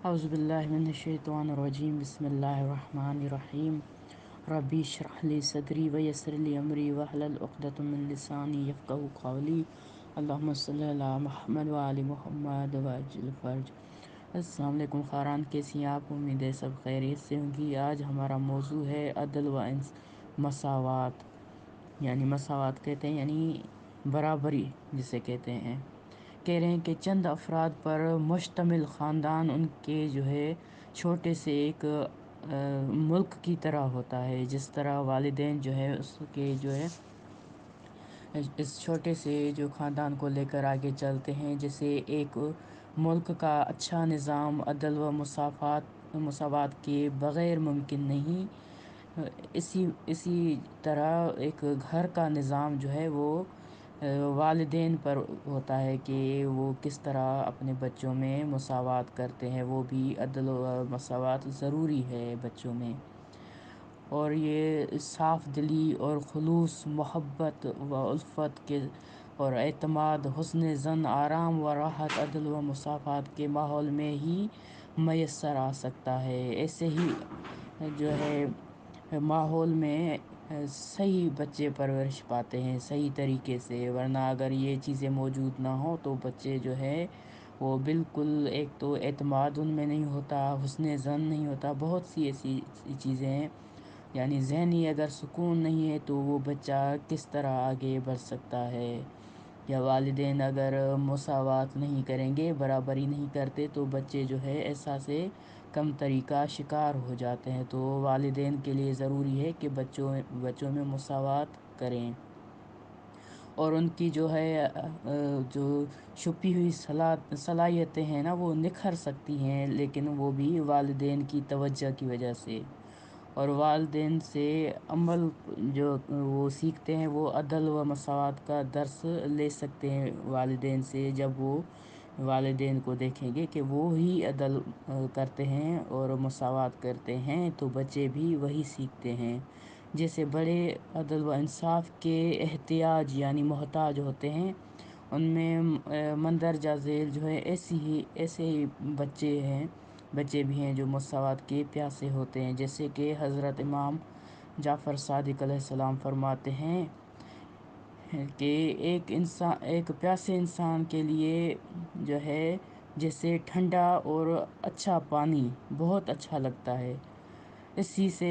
اعوذ باللہ من الشیطان الرجیم بسم اللہ الرحمن الرحیم ربی اشرح لی صدری ویسر لی امری واحلل عقدۃ من لسانی یفقہوا قولی اللہم صلی علی محمد وآل محمد وعجل فرج۔ السلام علیکم خاران، کیسی ہیں آپ؟ امید ہے سب خیریت سے ہوں گی۔ آج ہمارا موضوع ہے عدل و مساوات، یعنی مساوات کہتے ہیں یعنی برابری جسے کہتے ہیں۔ کہہ رہے ہیں کہ چند افراد پر مشتمل خاندان ان کے چھوٹے سے ایک ملک کی طرح ہوتا ہے۔ جس طرح والدین اس کے اس چھوٹے سے خاندان کو لے کر آگے چلتے ہیں، جیسے ایک ملک کا اچھا نظام عدل و مساوات کے بغیر ممکن نہیں۔ اسی طرح ایک گھر کا نظام وہ والدین پر ہوتا ہے کہ وہ کس طرح اپنے بچوں میں مساوات کرتے ہیں۔ وہ بھی عدل و مساوات ضروری ہے بچوں میں، اور یہ صاف دلی اور خلوص، محبت و الفت کے اور اعتماد، حسن ظن، آرام و راحت، عدل و مساوات کے ماحول میں ہی میسر آ سکتا ہے۔ ایسے ہی ماحول میں صحیح بچے پرورش پاتے ہیں صحیح طریقے سے، ورنہ اگر یہ چیزیں موجود نہ ہوں تو بچے وہ بالکل، ایک تو اعتماد ان میں نہیں ہوتا، حسن ظن نہیں ہوتا، بہت سی ایسی چیزیں ہیں۔ یعنی ذہنی اگر سکون نہیں ہے تو وہ بچہ کس طرح آگے بڑھ سکتا ہے؟ یا والدین اگر مساوات نہیں کریں گے، برابری نہیں کرتے، تو بچے احساس کمتری کا شکار ہو جاتے ہیں۔ تو والدین کے لیے ضروری ہے کہ بچوں میں مساوات کریں، اور ان کی جو چھپی ہوئی صلاحیتیں ہیں وہ نکھر سکتی ہیں، لیکن وہ بھی والدین کی توجہ کی وجہ سے، اور والدین سے عمل وہ سیکھتے ہیں۔ وہ عدل و مساوات کا درس لے سکتے ہیں والدین سے، جب وہ والدین کو دیکھیں گے کہ وہ ہی عدل کرتے ہیں اور مساوات کرتے ہیں، تو بچے بھی وہی سیکھتے ہیں۔ جیسے بڑے عدل و انصاف کے احتیاج یعنی محتاج ہوتے ہیں، ان میں مندرجہ ذیل ایسے ہی بچے بھی ہیں جو مساوات کے پیاسے ہوتے ہیں۔ جیسے کہ حضرت امام جعفر صادق علیہ السلام فرماتے ہیں کہ ایک پیاسے انسان کے لیے جیسے ٹھنڈا اور اچھا پانی بہت اچھا لگتا ہے، اسی سے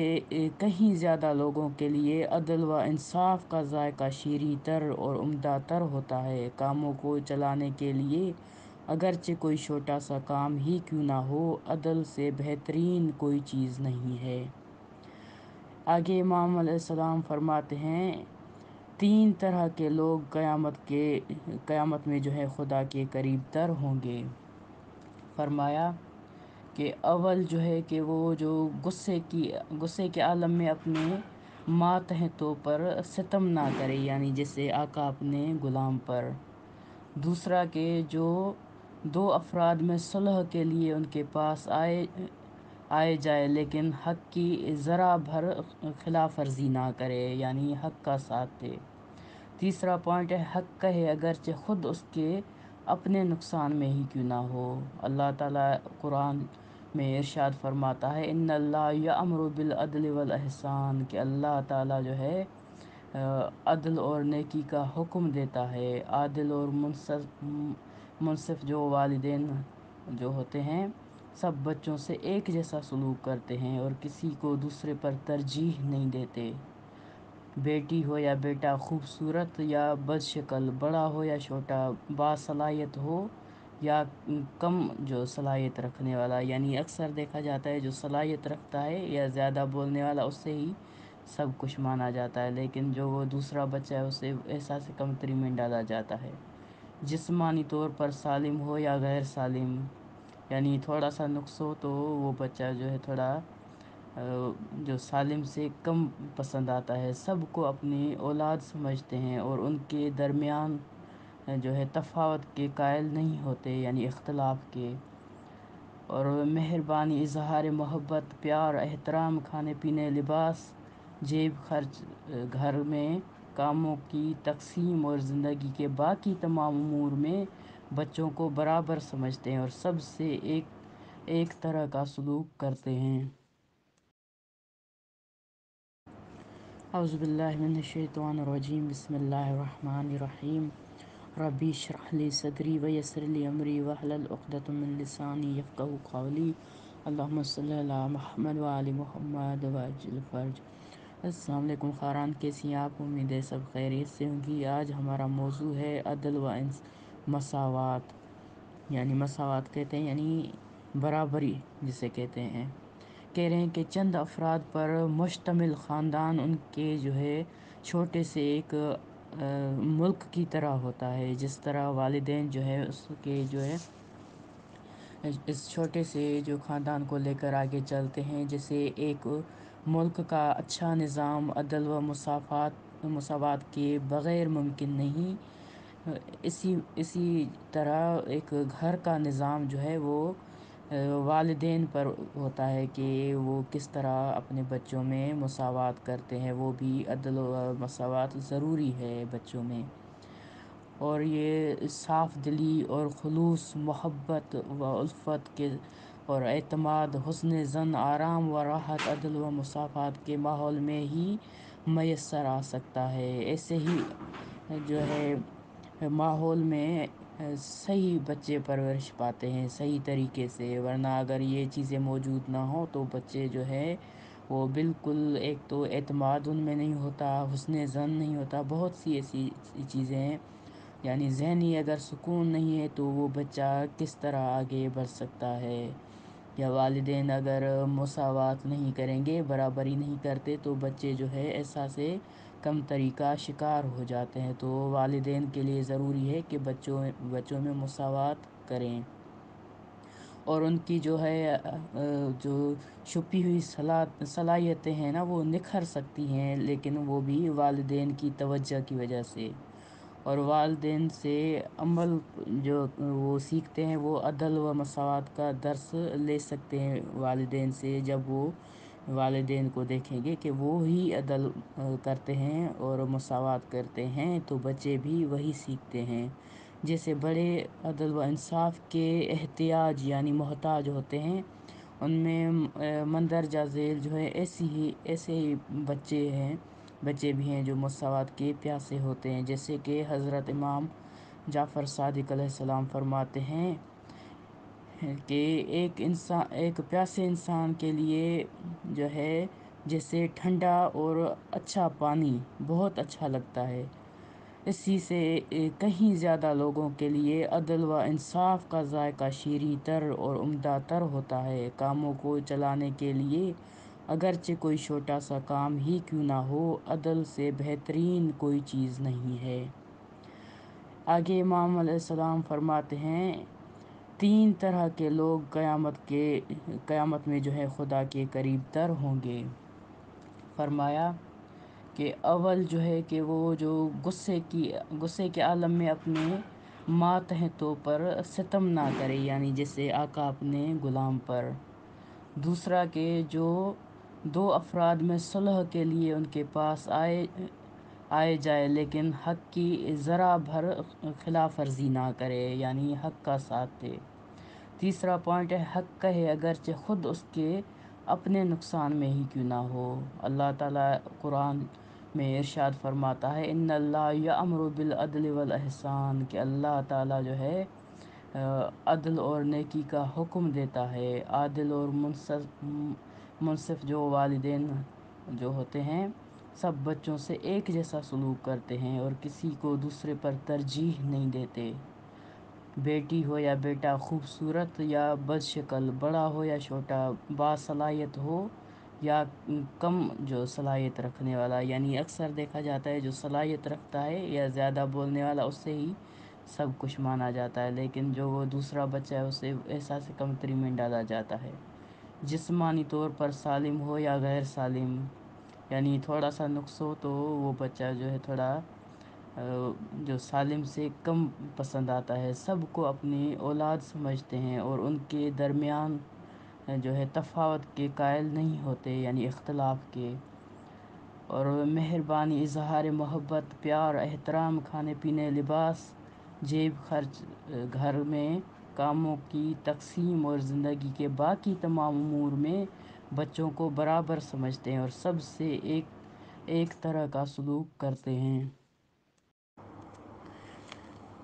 کہیں زیادہ لوگوں کے لیے عدل و انصاف کا ذائقہ شیریں تر اور عمدہ تر ہوتا ہے۔ کاموں کو چلانے کے لیے اگرچہ کوئی چھوٹا سا کام ہی کیوں نہ ہو، عدل سے بہترین کوئی چیز نہیں ہے۔ آگے امام علیہ السلام فرماتے ہیں، 3 طرح کے لوگ قیامت میں خدا کے قریب تر ہوں گے۔ فرمایا کہ اول کہ وہ غصے کے عالم میں اپنے ماتحتوں پر ستم نہ کرے، یعنی جیسے آقا اپنے غلام پر۔ دوسرا کہ جو 2 افراد میں صلح کے لیے ان کے پاس آئے جائے، لیکن حق کی ذرا بھر خلاف ورزی نہ کرے، یعنی حق کا ساتھ دے۔ تیسرا پوائنٹ ہے حق کہے اگرچہ خود اس کے اپنے نقصان میں ہی کیوں نہ ہو۔ اللہ تعالیٰ قرآن میں ارشاد فرماتا ہے، ان اللہ یأمر بالعدل والاحسان، کہ اللہ تعالیٰ عدل اور نیکی کا حکم دیتا ہے۔ عادل اور منصف والدین ہوتے ہیں، سب بچوں سے ایک جیسا سلوک کرتے ہیں اور کسی کو دوسرے پر ترجیح نہیں دیتے۔ بیٹی ہو یا بیٹا، خوبصورت یا بد شکل، بڑا ہو یا چھوٹا، باصلاحیت ہو یا کم صلاحیت رکھنے والا، یعنی اکثر دیکھا جاتا ہے جو صلاحیت رکھتا ہے یا زیادہ بولنے والا، اس سے ہی سب کچھ مانا جاتا ہے، لیکن وہ دوسرا بچہ ہے اسے احساس کمتری میں ڈالا جاتا ہے۔ جسمانی طور پر سالم ہو یا غیر سالم، یعنی تھوڑا سا نقص ہو تو وہ بچہ تھوڑا سالم سے کم پسند آتا ہے۔ سب کو اپنی اولاد سمجھتے ہیں اور ان کے درمیان تفاوت کے قائل نہیں ہوتے، یعنی اختلاف کے۔ اور مہربانی، اظہار محبت، پیار، احترام، کھانے پینے، لباس، جیب خرچ، گھر میں کاموں کی تقسیم اور زندگی کے باقی تمام امور میں بچوں کو برابر سمجھتے ہیں، اور سب سے ایک ایک طرح کا سلوک کرتے ہیں۔ اعوذ باللہ من الشیطان الرجیم، بسم اللہ الرحمن الرحیم۔ ربی اشرح لی صدری ویسر لی امری واحلل عقدۃ من لسانی یفقہوا قولی۔ اللہم صلی علی محمد وآل محمد وعجل فرج۔ السلام علیکم خاران، کیسی ہیں آپ؟ امید ہے سب خیریت سے ہوں گی۔ آج ہمارا موضوع ہے عدل و مساوات، یعنی مساوات کہتے ہیں یعنی برابری جسے کہتے ہیں۔ کہہ رہے ہیں کہ چند افراد پر مشتمل خاندان ان کے جو ہے چھوٹے سے ایک ملک کی طرح ہوتا ہے۔ جس طرح والدین جو ہے اس کے جو ہے اس چھوٹے سے جو خاندان کو لے کر آگے چلتے ہیں، جیسے ایک ملک کا اچھا نظام عدل و مساوات کے بغیر ممکن نہیں۔ اسی طرح ایک گھر کا نظام جو ہے وہ والدین پر ہوتا ہے کہ وہ کس طرح اپنے بچوں میں مساوات کرتے ہیں۔ وہ بھی عدل و مساوات ضروری ہے بچوں میں، اور یہ صاف دلی اور خلوص، محبت و الفت کے اور اعتماد، حسن ظن، آرام و راحت، عدل و مساوات کے ماحول میں ہی میسر آ سکتا ہے۔ ایسے ہی جو ہے ماحول میں صحیح بچے پرورش پاتے ہیں صحیح طریقے سے، ورنہ اگر یہ چیزیں موجود نہ ہوں تو بچے جو ہے وہ بالکل، ایک تو اعتماد ان میں نہیں ہوتا، حسن ظن نہیں ہوتا، بہت سی ایسی چیزیں ہیں۔ یعنی ذہنی اگر سکون نہیں ہے تو وہ بچہ کس طرح آگے بڑھ سکتا ہے؟ یا والدین اگر مساوات نہیں کریں گے، برابری نہیں کرتے، تو بچے جو ہے احساس کمتری کا شکار ہو جاتے ہیں۔ تو والدین کے لیے ضروری ہے کہ بچوں میں مساوات کریں، اور ان کی جو ہے جو چھپی ہوئی صلاحیتیں ہیں نا وہ نکھر سکتی ہیں، لیکن وہ بھی والدین کی توجہ کی وجہ سے۔ اور والدین سے عمل جو وہ سیکھتے ہیں، وہ عدل و مساوات کا درس لے سکتے ہیں والدین سے۔ جب وہ والدین کو دیکھیں گے کہ وہ ہی عدل کرتے ہیں اور مساوات کرتے ہیں، تو بچے بھی وہی سیکھتے ہیں۔ جیسے بڑے عدل و انصاف کے احتیاج یعنی محتاج ہوتے ہیں، ان میں مندرجہ ذیل جو ہے ایسے ہی بچے بھی ہیں جو مساوات کے پیاسے ہوتے ہیں۔ جیسے کہ حضرت امام جعفر صادق علیہ السلام فرماتے ہیں کہ ایک پیاسے انسان کے لیے جو ہے جیسے ٹھنڈا اور اچھا پانی بہت اچھا لگتا ہے، اسی سے کہیں زیادہ لوگوں کے لیے عدل و انصاف کا ذائقہ شیریں تر اور عمدہ تر ہوتا ہے۔ کاموں کو چلانے کے لیے اگرچہ کوئی چھوٹا سا کام ہی کیوں نہ ہو، عدل سے بہترین کوئی چیز نہیں ہے۔ آگے امام علیہ السلام فرماتے ہیں، 3 طرح کے لوگ قیامت میں جو ہے خدا کے قریب تر ہوں گے۔ فرمایا کہ اول جو ہے کہ وہ جو غصے کے عالم میں اپنے ماتحتوں پر ستم نہ کرے، یعنی جیسے آقا اپنے غلام پر۔ دوسرا کہ جو 2 افراد میں صلح کے لیے ان کے پاس آئے جائے لیکن حق کی ذرا بھر خلاف ورزی نہ کرے، یعنی حق کا ساتھ دے۔ تیسرا پوائنٹ ہے حق کہے اگرچہ خود اس کے اپنے نقصان میں ہی کیوں نہ ہو۔ اللہ تعالیٰ قرآن میں ارشاد فرماتا ہے، ان اللہ یأمر بالعدل والاحسان، کہ اللہ تعالیٰ جو ہے عدل اور نیکی کا حکم دیتا ہے۔ عادل اور منصف جو والدین جو ہوتے ہیں سب بچوں سے ایک جیسا سلوک کرتے ہیں اور کسی کو دوسرے پر ترجیح نہیں دیتے۔ بیٹی ہو یا بیٹا، خوبصورت یا بد شکل، بڑا ہو یا چھوٹا، باصلاحیت ہو یا کم جو صلاحیت رکھنے والا، یعنی اکثر دیکھا جاتا ہے جو صلاحیت رکھتا ہے یا زیادہ بولنے والا اس سے ہی سب کچھ مانا جاتا ہے، لیکن جو وہ دوسرا بچہ ہے اسے احساس کمتری میں ڈالا جاتا ہے۔ جسمانی طور پر سالم ہو یا غیر سالم، یعنی تھوڑا سا نقص ہو تو وہ بچہ جو ہے تھوڑا جو سالم سے کم پسند آتا ہے۔ سب کو اپنی اولاد سمجھتے ہیں اور ان کے درمیان جو ہے تفاوت کے قائل نہیں ہوتے، یعنی اختلاف کے۔ اور مہربانی، اظہار محبت، پیار، احترام، کھانے پینے، لباس، جیب خرچ، گھر میں کاموں کی تقسیم اور زندگی کے باقی تمام امور میں بچوں کو برابر سمجھتے ہیں اور سب سے ایک طرح کا سلوک کرتے ہیں۔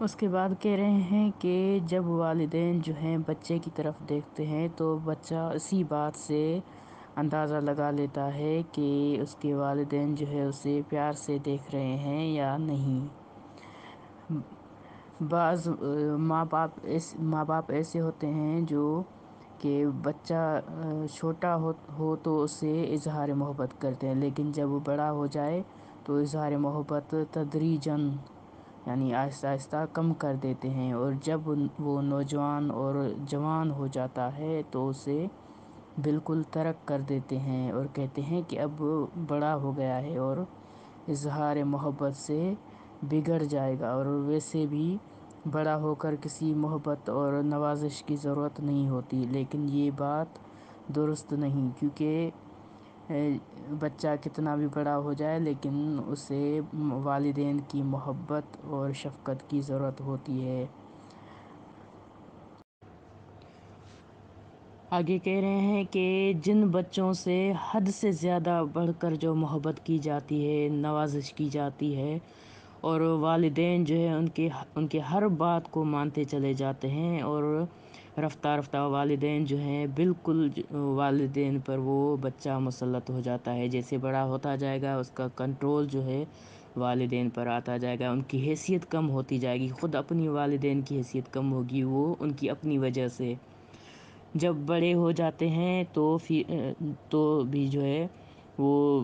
اس کے بعد کہہ رہے ہیں کہ جب والدین جو ہیں بچے کی طرف دیکھتے ہیں تو بچہ اسی بات سے اندازہ لگا لیتا ہے کہ اس کے والدین جو ہے اسے پیار سے دیکھ رہے ہیں یا نہیں۔ بعض ماں باپ ایسے ہوتے ہیں جو کہ بچہ چھوٹا ہو تو اسے اظہار محبت کرتے ہیں، لیکن جب وہ بڑا ہو جائے تو اظہار محبت تدریجاً یعنی آہستہ آہستہ کم کر دیتے ہیں، اور جب وہ نوجوان اور جوان ہو جاتا ہے تو اسے بالکل ترک کر دیتے ہیں اور کہتے ہیں کہ اب بڑا ہو گیا ہے اور اظہار محبت سے بگڑ جائے گا، اور ویسے بھی بڑا ہو کر کسی محبت اور نوازش کی ضرورت نہیں ہوتی۔ لیکن یہ بات درست نہیں، کیونکہ بچہ کتنا بھی بڑا ہو جائے لیکن اسے والدین کی محبت اور شفقت کی ضرورت ہوتی ہے۔ آگے کہہ رہے ہیں کہ جن بچوں سے حد سے زیادہ بڑھ کر جو محبت کی جاتی ہے، نوازش کی جاتی ہے، اور والدین جو ہے ان کے ہر بات کو مانتے چلے جاتے ہیں، اور رفتہ رفتہ والدین جو ہیں بالکل والدین پر وہ بچہ مسلط ہو جاتا ہے۔ جیسے بڑا ہوتا جائے گا اس کا کنٹرول جو ہے والدین پر آتا جائے گا، ان کی حیثیت کم ہوتی جائے گی، خود اپنی والدین کی حیثیت کم ہوگی، وہ ان کی اپنی وجہ سے۔ جب بڑے ہو جاتے ہیں تو بھی جو ہے وہ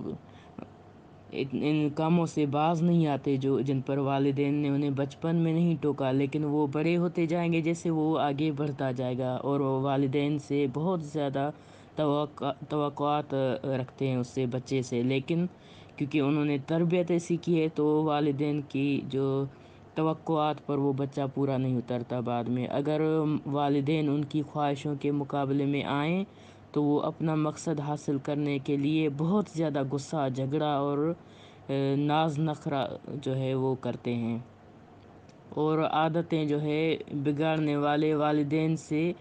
ان کاموں سے باز نہیں آتے جن پر والدین نے انہیں بچپن میں نہیں ٹوکا، لیکن وہ بڑے ہوتے جائیں گے جیسے وہ آگے بڑھتا جائے گا، اور وہ والدین سے بہت زیادہ توقعات رکھتے ہیں اس سے بچے سے، لیکن کیونکہ انہوں نے تربیت ایسی کی ہے تو والدین کی جو توقعات پر وہ بچہ پورا نہیں اترتا بعد میں۔ اگر والدین ان کی خواہشوں کے مقابلے میں آئیں تو وہ اپنا مقصد حاصل کرنے کے لیے بہت زیادہ غصہ، جھگڑا اور ناز نخرہ جو ہے وہ کرتے ہیں، اور عادتیں جو ہے بگاڑنے والے والدین سے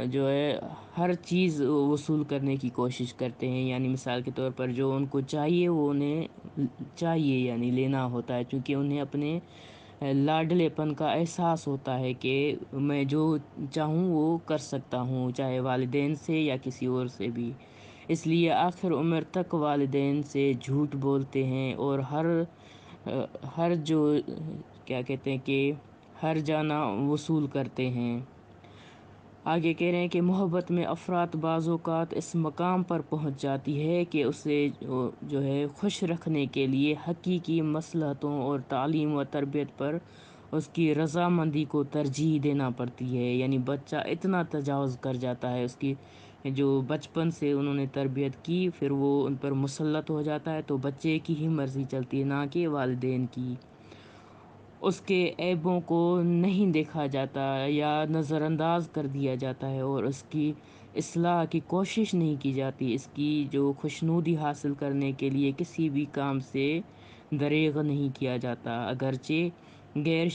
جو ہے ہر چیز وصول کرنے کی کوشش کرتے ہیں۔ یعنی مثال کے طور پر جو ان کو چاہیے وہ انہیں چاہیے، یعنی لینا ہوتا ہے، چونکہ انہیں اپنے لاڈلے پن کا احساس ہوتا ہے کہ میں جو چاہوں وہ کر سکتا ہوں، چاہے والدین سے یا کسی اور سے بھی۔ اس لیے آخر عمر تک والدین سے جھوٹ بولتے ہیں اور ہر جو کیا کہتے ہیں کہ ہر جانا وصول کرتے ہیں۔ آگے کہہ رہے ہیں کہ محبت میں افراد بعض اوقات اس مقام پر پہنچ جاتی ہے کہ اسے جو ہے خوش رکھنے کے لیے حقیقی مصلحتوں اور تعلیم و تربیت پر اس کی رضامندی کو ترجیح دینا پڑتی ہے۔ یعنی بچہ اتنا تجاوز کر جاتا ہے، اس کی جو بچپن سے انہوں نے تربیت کی پھر وہ ان پر مسلط ہو جاتا ہے، تو بچے کی ہی مرضی چلتی ہے، نہ کہ والدین کی۔ اس کے عیبوں کو نہیں دیکھا جاتا یا نظر انداز کر دیا جاتا ہے، اور اس کی اصلاح کی کوشش نہیں کی جاتی۔ اس کی جو خوشنودی حاصل کرنے کے لیے کسی بھی کام سے دریغ نہیں کیا جاتا، اگرچہ غیر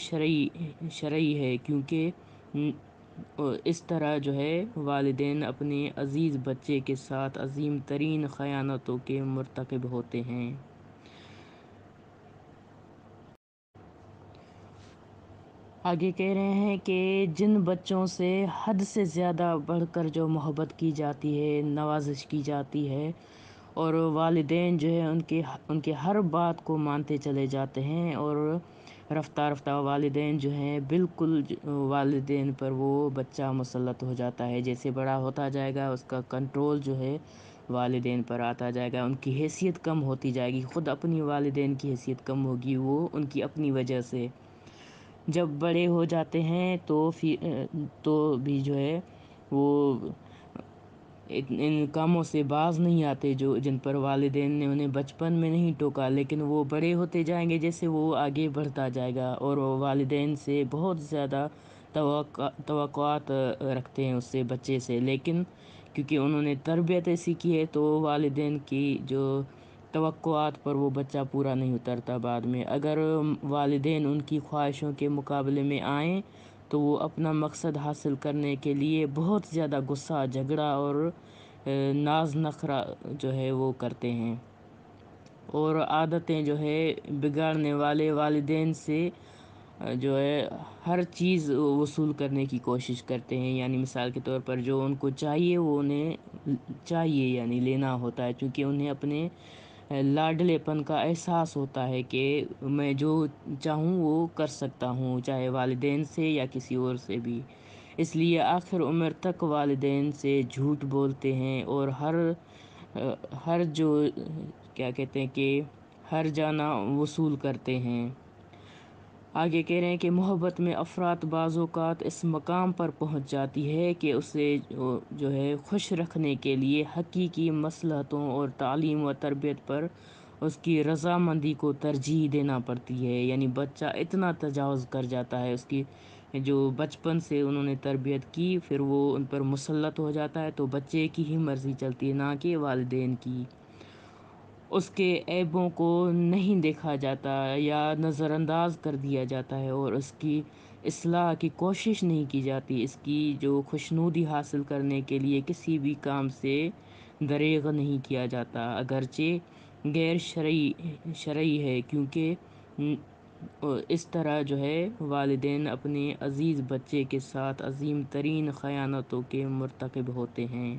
شرعی ہے، کیونکہ اس طرح جو ہے والدین اپنے عزیز بچے کے ساتھ عظیم ترین خیانتوں کے مرتکب ہوتے ہیں۔ آگے کہہ رہے ہیں کہ جن بچوں سے حد سے زیادہ بڑھ کر جو محبت کی جاتی ہے، نوازش کی جاتی ہے، اور والدین جو ہے ان کے ہر بات کو مانتے چلے جاتے ہیں، اور رفتہ رفتہ والدین جو ہیں بالکل والدین پر وہ بچہ مسلط ہو جاتا ہے۔ جیسے بڑا ہوتا جائے گا اس کا کنٹرول جو ہے والدین پر آتا جائے گا، ان کی حیثیت کم ہوتی جائے گی، خود اپنی والدین کی حیثیت کم ہوگی، وہ ان کی اپنی وجہ سے۔ جب بڑے ہو جاتے ہیں تو بھی جو ہے وہ ان کاموں سے باز نہیں آتے جن پر والدین نے انہیں بچپن میں نہیں ٹوکا، لیکن وہ بڑے ہوتے جائیں گے جیسے وہ آگے بڑھتا جائے گا، اور وہ والدین سے بہت زیادہ توقعات رکھتے ہیں اس سے بچے سے، لیکن کیونکہ انہوں نے تربیت ایسی کی ہے تو والدین کی جو توقعات پر وہ بچہ پورا نہیں اترتا بعد میں۔ اگر والدین ان کی خواہشوں کے مقابلے میں آئیں تو وہ اپنا مقصد حاصل کرنے کے لیے بہت زیادہ غصہ، جھگڑا اور ناز نخرہ جو ہے وہ کرتے ہیں، اور عادتیں جو ہے بگاڑنے والے والدین سے جو ہے ہر چیز وصول کرنے کی کوشش کرتے ہیں. یعنی مثال کے طور پر جو ان کو چاہیے وہ انہیں چاہیے، یعنی لینا ہوتا ہے، چونکہ انہیں اپنے لاڈلے پن کا احساس ہوتا ہے کہ میں جو چاہوں وہ کر سکتا ہوں، چاہے والدین سے یا کسی اور سے بھی. اس لیے آخر عمر تک والدین سے جھوٹ بولتے ہیں اور ہر جو کیا کہتے ہیں کہ ہر جانا وصول کرتے ہیں. آگے کہہ رہے ہیں کہ محبت میں افراد بعض اوقات اس مقام پر پہنچ جاتی ہے کہ اسے جو ہے خوش رکھنے کے لیے حقیقی مصلحتوں اور تعلیم و تربیت پر اس کی رضامندی کو ترجیح دینا پڑتی ہے. یعنی بچہ اتنا تجاوز کر جاتا ہے، اس کی جو بچپن سے انہوں نے تربیت کی پھر وہ ان پر مسلط ہو جاتا ہے، تو بچے کی ہی مرضی چلتی ہے، نہ کہ والدین کی. اس کے عیبوں کو نہیں دیکھا جاتا یا نظر انداز کر دیا جاتا ہے، اور اس کی اصلاح کی کوشش نہیں کی جاتی. اس کی جو خوشنودی حاصل کرنے کے لیے کسی بھی کام سے دریغ نہیں کیا جاتا، اگرچہ غیر شرعی ہے، کیونکہ اس طرح جو ہے والدین اپنے عزیز بچے کے ساتھ عظیم ترین خیانتوں کے مرتکب ہوتے ہیں.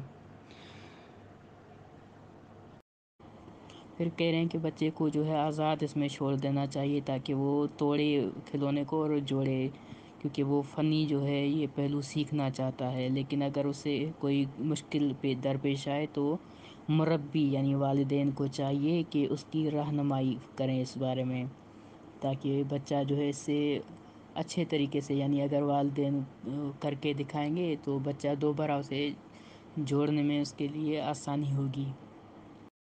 پھر کہہ رہے ہیں کہ بچے کو جو ہے آزاد اس میں چھوڑ دینا چاہیے تاکہ وہ توڑے کھلونے کو اور جوڑے، کیونکہ وہ فنی جو ہے یہ پہلو سیکھنا چاہتا ہے. لیکن اگر اسے کوئی مشکل درپیش آئے تو مربی یعنی والدین کو چاہیے کہ اس کی رہنمائی کریں اس بارے میں، تاکہ بچہ جو ہے اس سے اچھے طریقے سے، یعنی اگر والدین کر کے دکھائیں گے تو بچہ دوبارہ اسے جوڑنے میں اس کے لیے آسانی ہوگی.